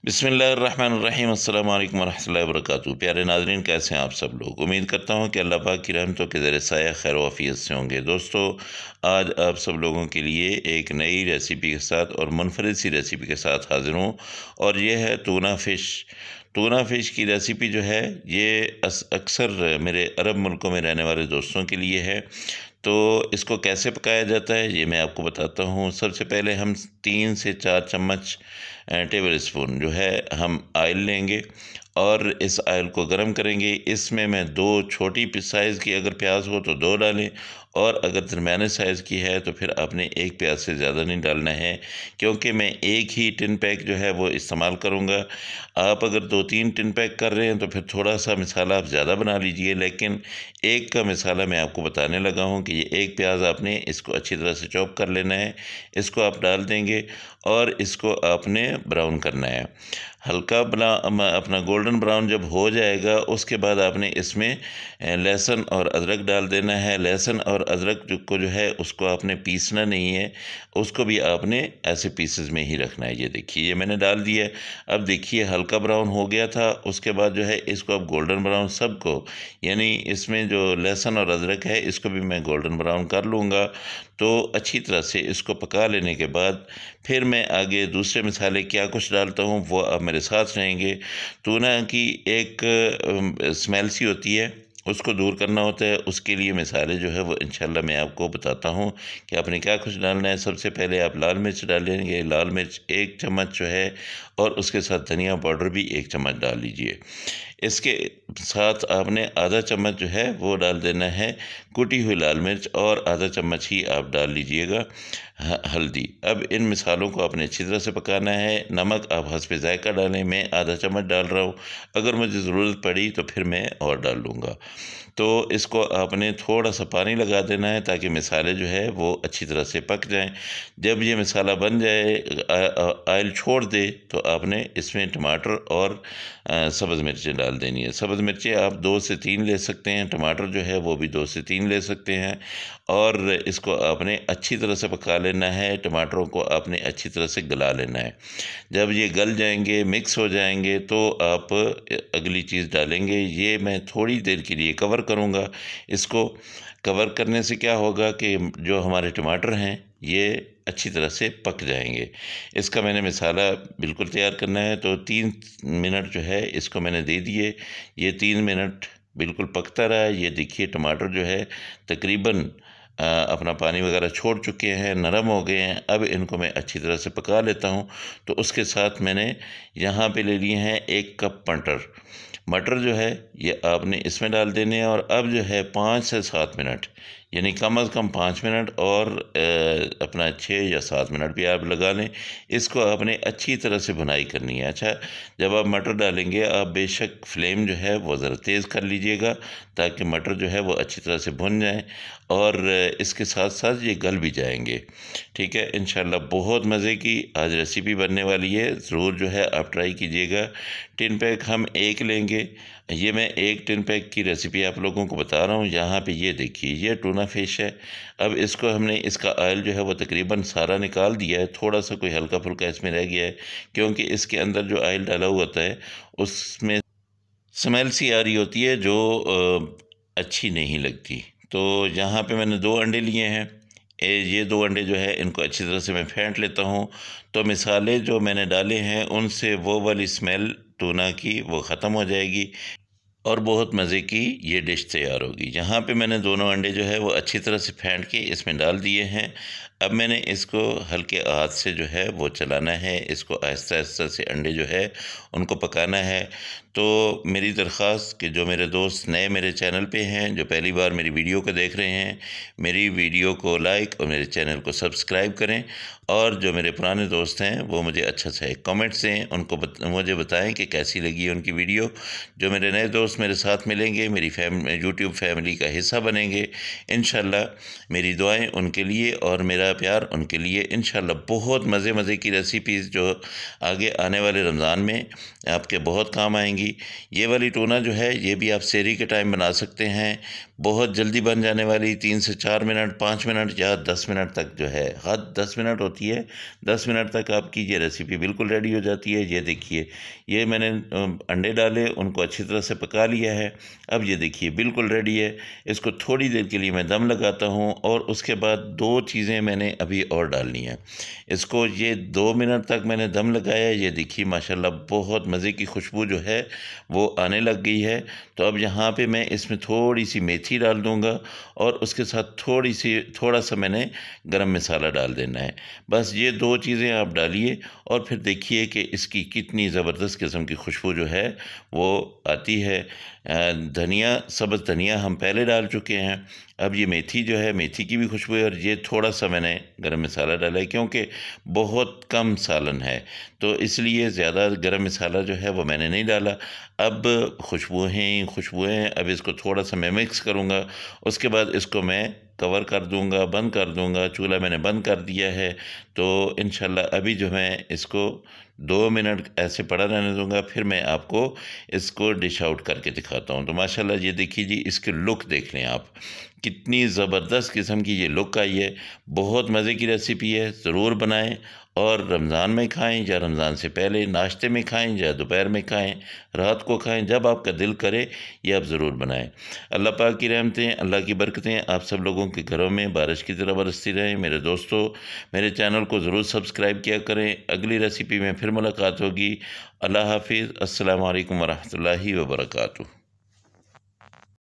बिस्मिल्लाहिर्रहमानिर्रहीम अस्सलाम वालेकुम वरहमतुल्लाहि वबरकातुहू। प्यारे नाज़रीन, कैसे हैं आप सब लोग। उम्मीद करता हूँ कि अल्लाह पाक की रहमतों के ज़रिए साया खैर वाफ़ियत से होंगे। दोस्तों, आज आप सब लोगों के लिए एक नई रेसिपी के साथ और मुनफरिद सी रेसिपी के साथ हाज़िर हूँ, और ये है टूना फ़िश। टूना फ़िश की रेसिपी जो है ये अक्सर मेरे अरब मुल्कों में रहने वाले दोस्तों के लिए है। तो इसको कैसे पकाया जाता है ये मैं आपको बताता हूँ। सबसे पहले हम 3 से 4 चम्मच टेबल स्पून जो है हम ऑयल लेंगे और इस ऑयल को गर्म करेंगे। इसमें मैं 2 छोटी साइज़ की अगर प्याज हो तो 2 डालें, और अगर दरमियाने साइज़ की है तो फिर आपने एक प्याज से ज़्यादा नहीं डालना है, क्योंकि मैं एक ही टिन पैक जो है वो इस्तेमाल करूँगा। आप अगर 2-3 टिन पैक कर रहे हैं तो फिर थोड़ा सा मिसाला आप ज़्यादा बना लीजिए, लेकिन एक का मिसाला मैं आपको बताने लगा हूँ कि ये एक प्याज आपने इसको अच्छी तरह से चॉप कर लेना है। इसको आप डाल देंगे और इसको आपने ब्राउन करना है। हल्का अपना गोल्डन ब्राउन जब हो जाएगा उसके बाद आपने इसमें लहसुन और अदरक डाल देना है। लहसुन और अदरक को जो है उसको आपने पीसना नहीं है, उसको भी आपने ऐसे पीसेस में ही रखना है। ये देखिए, ये मैंने डाल दिया है। अब देखिए हल्का ब्राउन हो गया था, उसके बाद जो है इसको अब गोल्डन ब्राउन सबको, यानी इसमें जो लहसुन और अदरक है इसको भी मैं गोल्डन ब्राउन कर लूँगा। तो अच्छी तरह से इसको पका लेने के बाद फिर मैं आगे दूसरे मसाले क्या कुछ डालता हूँ वो अब मेरे साथ रहेंगे। टूना की एक स्मेल सी होती है, उसको दूर करना होता है। उसके लिए मसाले जो है वो इंशाल्लाह मैं आपको बताता हूँ कि आपने क्या कुछ डालना है। सबसे पहले आप लाल मिर्च डालेंगे, लाल मिर्च 1 चम्मच जो है, और उसके साथ धनिया पाउडर भी 1 चम्मच डाल लीजिए। इसके साथ आपने आधा चम्मच जो है वो डाल देना है कुटी हुई लाल मिर्च, और आधा चम्मच ही आप डाल लीजिएगा हल्दी। अब इन मिसालों को आपने अच्छी तरह से पकाना है। नमक आप हस्बे ज़ायका डालें, मैं आधा चम्मच डाल रहा हूँ, अगर मुझे ज़रूरत पड़ी तो फिर मैं और डाल लूँगा। तो इसको आपने थोड़ा सा पानी लगा देना है ताकि मिसाले जो है वो अच्छी तरह से पक जाएं। जब ये मसाला बन जाए, ऑयल छोड़ दे, तो आपने इसमें टमाटर और सब्ज़ मिर्चें डाल देनी है। सब्ज़ मिर्चें आप 2 से 3 ले सकते हैं, टमाटर जो है वो भी 2 से 3 ले सकते हैं, और इसको आपने अच्छी तरह से पका लेना है। टमाटरों को आपने अच्छी तरह से गला लेना है। जब ये गल जाएंगे, मिक्स हो जाएंगे, तो आप अगली चीज़ डालेंगे। ये मैं थोड़ी देर के लिए कवर करूँगा। इसको कवर करने से क्या होगा कि जो हमारे टमाटर हैं ये अच्छी तरह से पक जाएंगे। इसका मैंने मसाला बिल्कुल तैयार करना है, तो 3 मिनट जो है इसको मैंने दे दिए। ये 3 मिनट बिल्कुल पकता रहा। ये देखिए टमाटर जो है तकरीबन अपना पानी वगैरह छोड़ चुके हैं, नरम हो गए हैं। अब इनको मैं अच्छी तरह से पका लेता हूँ। तो उसके साथ मैंने यहाँ पे ले लिए हैं 1 कप मटर। मटर जो है ये आपने इसमें डाल देने हैं, और अब जो है 5 से 7 मिनट, यानी कम अज़ कम 5 मिनट और अपना 6 या 7 मिनट भी आप लगा लें। इसको आपने अच्छी तरह से भुनाई करनी है। अच्छा, जब आप मटर डालेंगे आप बेशक फ्लेम जो है वो ज़रा तेज़ कर लीजिएगा, ताकि मटर जो है वो अच्छी तरह से भुन जाएँ, और इसके साथ साथ ये गल भी जाएंगे। ठीक है, इंशाल्लाह बहुत मज़े की आज रेसिपी बनने वाली है। ज़रूर जो है आप ट्राई कीजिएगा। टिन पैक हम 1 लेंगे। ये मैं 1 टिन पैक की रेसिपी आप लोगों को बता रहा हूँ। यहाँ पे ये देखिए, ये टूना फ़िश है। अब इसको हमने, इसका ऑयल जो है वो तकरीबन सारा निकाल दिया है। थोड़ा सा कोई हल्का फुल्का इसमें रह गया है, क्योंकि इसके अंदर जो ऑयल डाला हुआ होता है उसमें स्मेल सी आ रही होती है जो अच्छी नहीं लगती। तो यहाँ पे मैंने 2 अंडे लिए हैं। ये 2 अंडे जो है इनको अच्छी तरह से मैं फेंट लेता हूँ। तो मिसाले जो मैंने डाले हैं उनसे वो वाली स्मेल टूना की वो ख़त्म हो जाएगी, और बहुत मज़े की ये डिश तैयार होगी। यहाँ पे मैंने दोनों अंडे जो है वो अच्छी तरह से फेंट के इसमें डाल दिए हैं। अब मैंने इसको हल्के हाथ से जो है वो चलाना है। इसको आहिस्ता आहिस्ता से अंडे जो है उनको पकाना है। तो मेरी दरख्वास्त कि जो मेरे दोस्त नए मेरे चैनल पे हैं, जो पहली बार मेरी वीडियो को देख रहे हैं, मेरी वीडियो को लाइक और मेरे चैनल को सब्सक्राइब करें। और जो मेरे पुराने दोस्त हैं वो मुझे अच्छा सा एक कमेंट्स दें, उनको मुझे बताएं कि कैसी लगी उनकी वीडियो। जो मेरे नए दोस्त मेरे साथ मिलेंगे, मेरी यूट्यूब फैमिली का हिस्सा बनेंगे, इंशाल्लाह मेरी दुआएं उनके लिए और मेरा मेरा प्यार उनके लिए इंशाल्लाह बहुत मज़े की रेसिपीज़ जो आगे आने वाले रमज़ान में आपके बहुत काम आएंगी। ये वाली टूना जो है ये भी आप सेहरी के टाइम बना सकते हैं, बहुत जल्दी बन जाने वाली, 3 से 4 मिनट, 5 मिनट या 10 मिनट तक जो है, हद 10 मिनट होती है, 10 मिनट तक आपकी ये रेसिपी बिल्कुल रेडी हो जाती है। ये देखिए, ये मैंने अंडे डाले, उनको अच्छी तरह से पका लिया है। अब ये देखिए बिल्कुल रेडी है। इसको थोड़ी देर के लिए मैं दम लगाता हूँ और उसके बाद 2 चीज़ें मैंने अभी और डालनी है। इसको ये 2 मिनट तक मैंने दम लगाया। ये देखिए माशाल्लाह बहुत मज़े की खुशबू जो है वो आने लग गई है। तो अब यहाँ पे मैं इसमें थोड़ी सी मेथी डाल दूँगा और उसके साथ थोड़ा सा मैंने गरम मसाला डाल देना है। बस ये 2 चीज़ें आप डालिए और फिर देखिए कि इसकी कितनी ज़बरदस्त किस्म की खुशबू जो है वो आती है। धनिया, सब्ज़ धनिया हम पहले डाल चुके हैं। अब ये मेथी जो है, मेथी की भी खुशबू है और ये थोड़ा सा मैंने गरम मसाला डाला है क्योंकि बहुत कम सालन है, तो इसलिए ज़्यादा गरम मसाला जो है वो मैंने नहीं डाला। अब खुशबुएँ अब इसको थोड़ा सा मैं मिक्स करूँगा। उसके बाद इसको मैं कवर कर दूँगा, बंद कर दूँगा। चूल्हा मैंने बंद कर दिया है। तो इंशाल्लाह अभी जो मैं इसको 2 मिनट ऐसे पड़ा रहने दूँगा, फिर मैं आपको इसको डिश आउट करके दिखाता हूँ। तो माशाल्लाह ये देखिए जी, इसकी लुक देख लें आप, कितनी ज़बरदस्त किस्म की ये लुक आई है। बहुत मज़े की रेसिपी है, ज़रूर बनाएं और रमज़ान में खाएं या रमज़ान से पहले नाश्ते में खाएं या दोपहर में खाएं, रात को खाएं, जब आपका दिल करे ये आप ज़रूर बनाएं। अल्लाह पाक की रहमतें, अल्लाह की बरकतें आप सब लोगों के घरों में बारिश की तरह बरसती रहें। मेरे दोस्तों, मेरे चैनल को ज़रूर सब्सक्राइब किया करें। अगली रेसिपी में फिर मुलाकात होगी। अल्लाह हाफिज़। अस्सलामु अलैकुम वरहमतुल्लाहि वबरकातुहू।